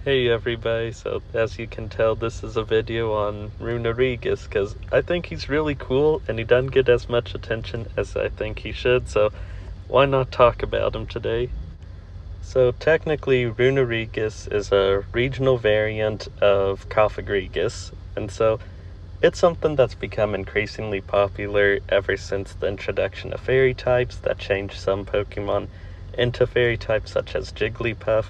Hey everybody, so as you can tell, this is a video on Runerigus, because I think he's really cool and he doesn't get as much attention as I think he should, so why not talk about him today? So technically, Runerigus is a regional variant of Cofagrigus, and so it's something that's become increasingly popular ever since the introduction of fairy types that changed some Pokemon into fairy types such as Jigglypuff.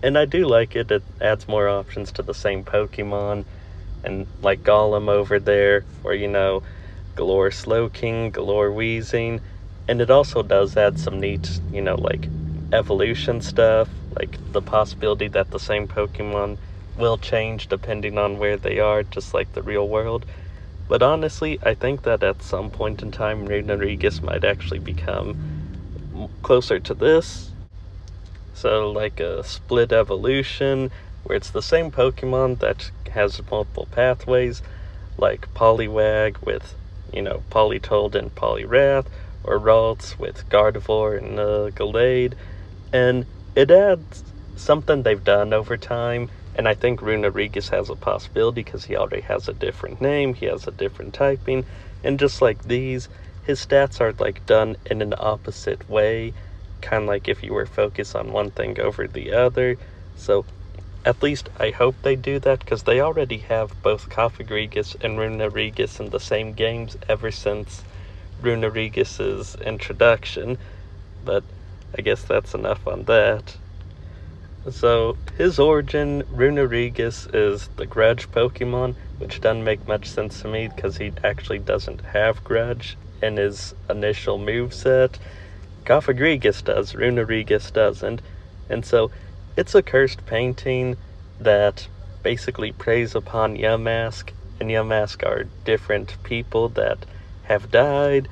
And I do like it. It adds more options to the same Pokemon, and like Golem over there, or Galore Slowking, Galore Weezing, and it also does add some neat, like evolution stuff, like the possibility that the same Pokemon will change depending on where they are, just like the real world. But honestly, I think that at some point in time, Runerigus might actually become closer to this. So, like a split evolution, where it's the same Pokemon that has multiple pathways, like Poliwag with, Politoed and Poliwrath, or Ralts with Gardevoir and Gallade. And it adds something they've done over time, and I think Runerigus has a possibility because he already has a different name, he has a different typing, and just like these, his stats are like done in an opposite way, kind of like if you were focused on one thing over the other. So at least I hope they do that, because they already have both Cofagrigus and Runerigus in the same games ever since Runerigus's introduction. But I guess that's enough on that. So his origin, Runerigus is the Grudge Pokemon, which doesn't make much sense to me because he actually doesn't have Grudge in his initial moveset. Cofagrigus does, Runerigus doesn't, and so it's a cursed painting that basically preys upon Yamask, and Yamask are different people that have died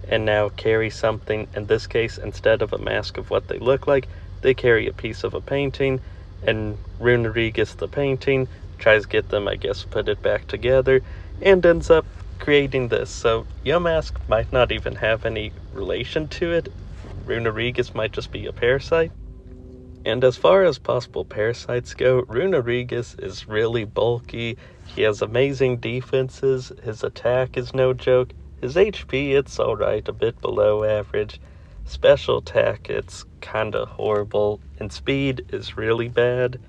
and now carry something. In this case, instead of a mask of what they look like, they carry a piece of a painting, and Runerigus, the painting, tries to get them, I guess, put it back together, and ends up creating this. So Yamask might not even have any relation to it. Runerigus might just be a parasite. And as far as possible parasites go, Runerigus is really bulky. He has amazing defenses. His attack is no joke. His HP, it's alright, a bit below average. Special attack, it's kinda horrible. And speed is really bad.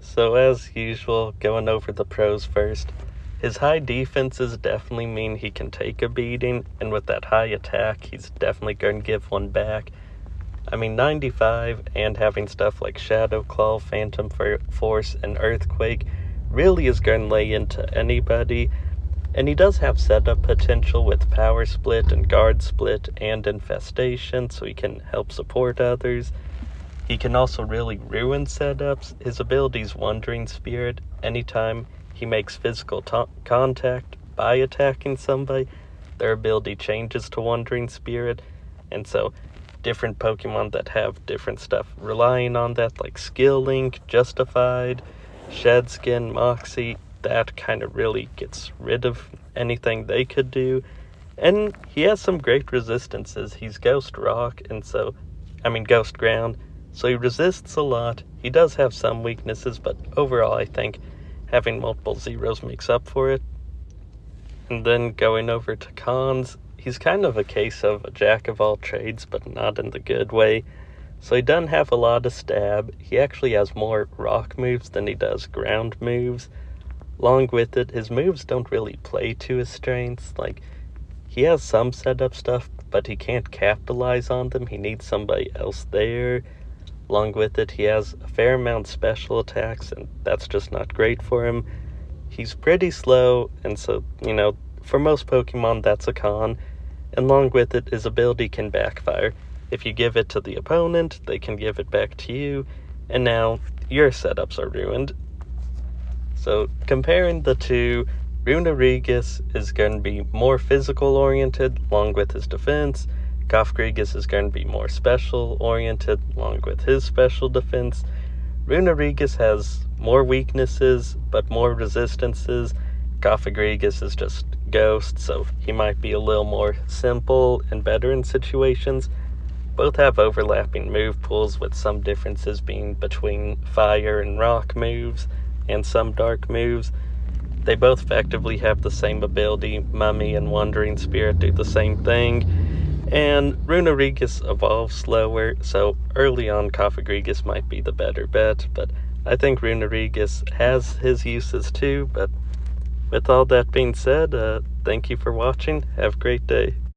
So as usual, going over the pros first. His high defenses definitely mean he can take a beating, and with that high attack, he's definitely going to give one back. I mean, 95 and having stuff like Shadow Claw, Phantom Force, and Earthquake really is going to lay into anybody. And he does have setup potential with Power Split and Guard Split and Infestation, so he can help support others. He can also really ruin setups. His ability's Wandering Spirit. Anytime he makes physical contact by attacking somebody, their ability changes to Wandering Spirit, and so different Pokemon that have different stuff relying on that, like Skill Link, Justified, Shed Skin, Moxie, that kind of really gets rid of anything they could do. And he has some great resistances. He's Ghost Rock, and so, Ghost Ground, so he resists a lot. He does have some weaknesses, but overall I think having multiple zeros makes up for it. And then going over to cons, he's kind of a case of a jack of all trades, but not in the good way. So he doesn't have a lot of stab. He actually has more rock moves than he does ground moves. Along with it, his moves don't really play to his strengths. Like, he has some setup stuff, but he can't capitalize on them. He needs somebody else there. Along with it, he has a fair amount of special attacks, and that's just not great for him. He's pretty slow, and so, for most Pokemon, that's a con. And along with it, his ability can backfire. If you give it to the opponent, they can give it back to you, and now your setups are ruined. So, comparing the two, Runerigus is going to be more physical-oriented, along with his defense. Cofagrigus is going to be more special-oriented, along with his special defense. Runerigus has more weaknesses, but more resistances. Cofagrigus is just Ghost, so he might be a little more simple and better in situations. both have overlapping move pools, with some differences being between fire and rock moves and some dark moves. They both effectively have the same ability. Mummy and Wandering Spirit do the same thing. And Runerigus evolves slower, so early on Cofagrigus might be the better bet, but I think Runerigus has his uses too. But with all that being said, thank you for watching. Have a great day.